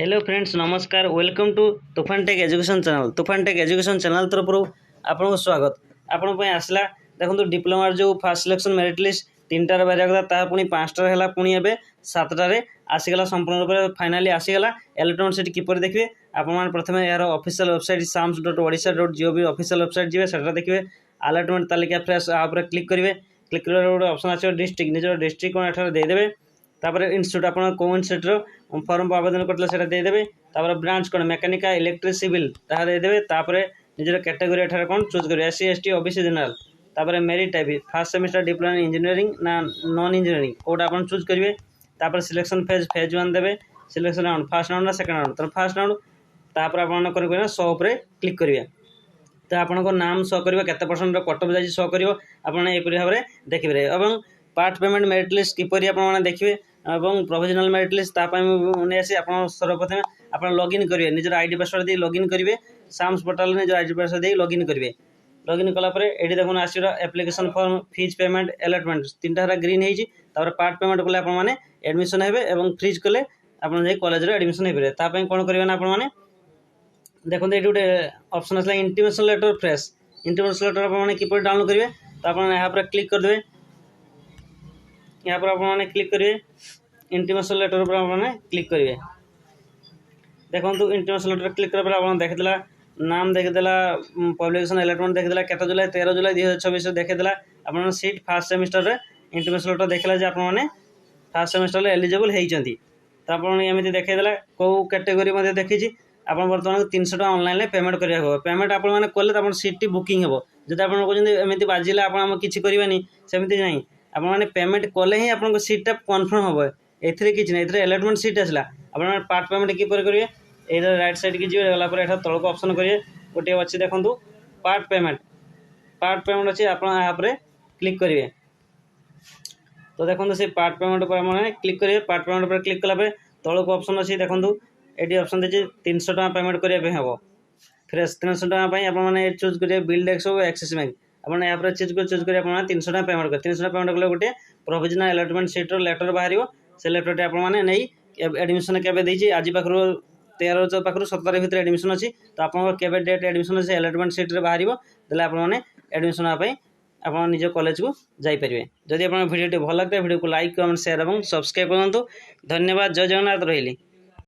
Hello friends नमस्कार welcome to तुफान take education channel. तुफान टेक एजुकेशन चैनल तरफ आपको स्वागत। आपण आसला देखो डिप्लोमा जो फास्ट सिलेक्शन मेरिट लिस्ट 3टार बाहर कथा पुणी 5टार है पुणी ए 7टार आसीगला संपूर्ण रूप से फाइनाली आसीगला। इलेक्ट्रॉनिक सीट किपर देखिए आपण प्रथम यार official website sams.odisha.gov official website जी से देखिए अलॉटमेंट तालिका फ्रेश आप क्लिक करेंगे। क्लिक कर गोटे ऑप्शन आसो डिस्ट्रिक्ट निजर डिस्ट्रिक्ट कौन एठार देदेवे। तापर इंस्टीट्यूट आप कौ इंस्टीट्यूट फॉर्म आवेदन करते हैं देदेवे। तापर ब्रांच कौन मेकानिका इलेक्ट्रिक सिविल ताहा देदेवे। तापर निजर कैटेगरी एठार कौन चूज करेंगे एससी एसटी ओबीसी जनरल। तापर merit type fast semester diploma engineering ना नॉन इंजीनियरिंग कोड आप चूज करेंगे। तापर सिलेक्शन फेज 1 देवे सिलेक्शन राउंड फर्स्ट राउंड ना सेकंड राउंड तो फर्स्ट राउंड तापर आप करेंगे शो उपरे क्लिक करेंगे तो आपको नाम शो कर केते परसेंट कटअफ जाए शो कर आपरी भाव में देखिए। और पार्ट पेमेंट मेरिट लिस्ट किपर आप देखिए और प्रोविजनल मेरिट लिस्ट नहीं आसी आप सर्वप्रथम आप लॉगिन करेंगे निजर आईडी पासवर्ड दे लॉगिन करेंगे साम्स पोर्टाल निजर आईडी पासवर्ड दे लॉगिन करेंगे। लॉगिन कलापर ये देखो आसो application form fees payment allotment 3टा ग्रीन होती पार्ट पेमेंट कले आपने एडमिशन हे और फ्रीज कले आप कॉलेज एडमिशन हो पारे कौन करेंगे ना आपने देखो ये गोटे ऑप्शन आसला intimation letter fresh intimation letter आपने किपर डाउनलोड करेंगे तो आप यहाँ पर क्लिक करदे। यहाँ पर आपने क्लिक करेंगे इंटीमेशन लेटर पर आपने क्लिक करेंगे। देखो इंटीमेशन लेटर क्लिक कर आप देखीदेला नाम देखीदेला पब्लिकेशन अलॉटमेंट देखीदेला केते जुलाई 13 जुलाई 2026 देखीदेला आप सीट फास्ट सेमिस्टर इंटीमेशन लेटर देखला जे आपने फास्ट सेमिस्टर एलिजिबल होती तो आपमती देखीदेला कौ कैटेगरी मध्य देखी आप बर्तमान 300 टका ऑनलाइन पेमेंट करा पेमेंट आपने कले सीट बुकिंग हे जब आप कहते एमती बाजिले आप किसी करेंगे सेमती ना आपने पेमेंट कले ही आप सीटा कन्फर्म हम ए कि अलॉटमेंट सीट आसला आप पार्ट पेमेंट किपर करेंगे ये राइट साइड की जी गलापर तौक ऑप्शन करेंगे गोटे अच्छी देखो पार्ट पेमेंट अच्छी आप यहाँ क्लिक करेंगे तो देखो से पार्ट पेमेंट पर क्लिक करेंगे। पार्ट पेमेंट पर क्लिक कला तौक ऑप्शन अच्छी देखो ये ऑप्शन देखिए 300 टका पेमेंट करने हम फ्रेश 300 टका आपने चूज करेंगे बिल डेक्स और एक्सिस बैंक आपने यहाँ पर चूज कर 300 टका पेमेंट कर 300 टका पेमेंट कले गोटे प्रोविजनल अलॉटमेंट सीट्र लेटर बाहर से लेटरटे आपने नहीं एडमिशन के आज पाखर 13 पाखर 17 भितर एडमिशन अच्छी तो आप डेट एडमिशन से अलॉटमेंट सीट्रे बाहर देते आपने एडमिशन आप निज कॉलेज को जापरेंगे। जदि आप भिडियो भल लगता है भिडियो को लाइक कमेंट शेयर और सब्सक्राइब करूँ। धन्यवाद। जय जगन्नाथ रही।